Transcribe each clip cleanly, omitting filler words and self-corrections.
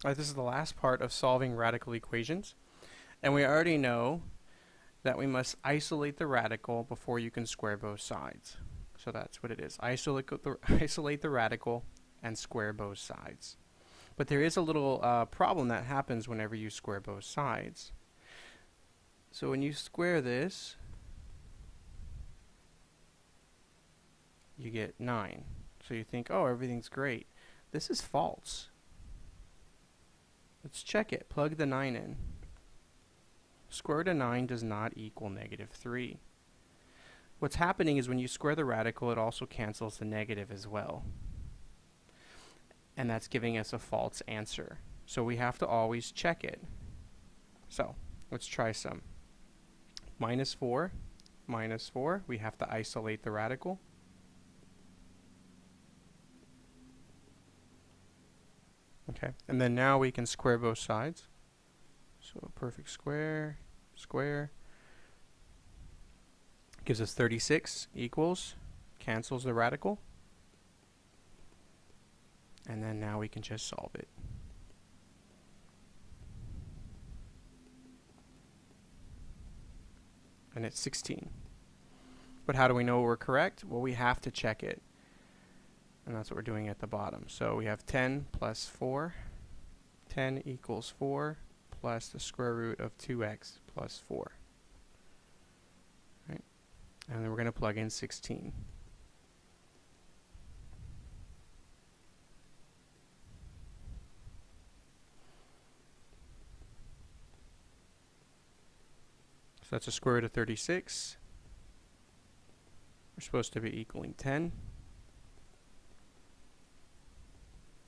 This is the last part of solving radical equations. And we already know that we must isolate the radical before you can square both sides. So that's what it is. Isolate the radical and square both sides. But there is a little problem that happens whenever you square both sides. So when you square this, you get 9. So you think, oh, everything's great. This is false. Let's check it. Plug the 9 in. Square root of 9 does not equal negative 3. What's happening is when you square the radical, it also cancels the negative as well. And that's giving us a false answer. So we have to always check it. So let's try some. Minus 4, we have to isolate the radical. Okay, and then now we can square both sides. So perfect square, square. Gives us 36 equals, cancels the radical. And then now we can just solve it. And it's 16. But how do we know we're correct? Well, we have to check it. And that's what we're doing at the bottom. So we have 10 plus 4. 10 equals 4 plus the square root of 2x plus 4. Right? And then we're going to plug in 16. So that's a square root of 36. We're supposed to be equaling 10.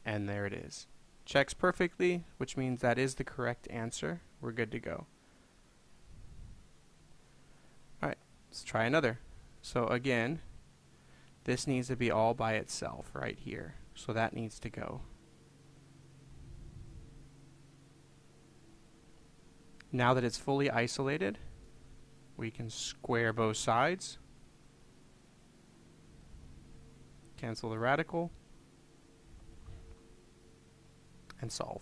And there it is. Checks perfectly, which means that is the correct answer. We're good to go. Alright, let's try another. So again, this needs to be all by itself right here. So that needs to go. Now that it's fully isolated, we can square both sides. Cancel the radical. And solve.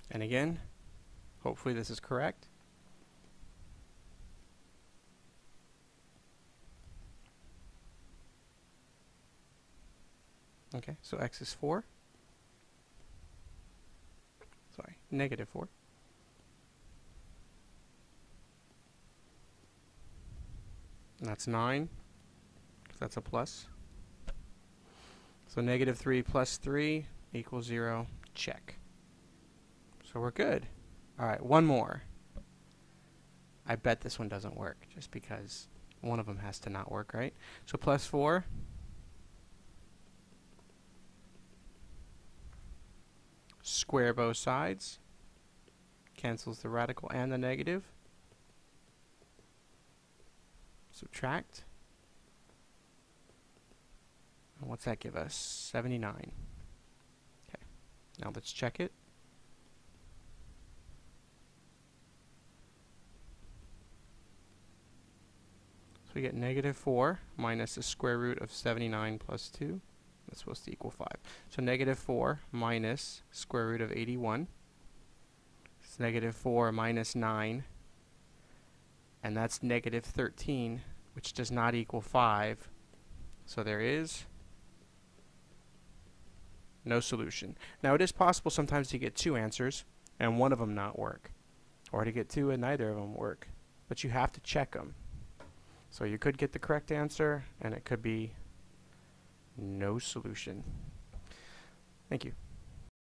And again, hopefully this is correct. Okay, so x is 4. Sorry, negative 4. And that's 9, because that's a plus. So negative 3 plus 3 equals 0. Check. So we're good. Alright, one more. I bet this one doesn't work, just because one of them has to not work, right? So plus 4. Square both sides. Cancels the radical and the negative. Subtract. And what's that give us? 79. Okay. Now let's check it. So we get negative 4 minus the square root of 79 plus 2. That's supposed to equal 5. So negative 4 minus square root of 81. It's negative 4 minus 9. And that's negative 13, which does not equal 5. So there is no solution. Now it is possible sometimes to get two answers and one of them not work, or to get two and neither of them work. But you have to check them. So you could get the correct answer and it could be no solution. Thank you.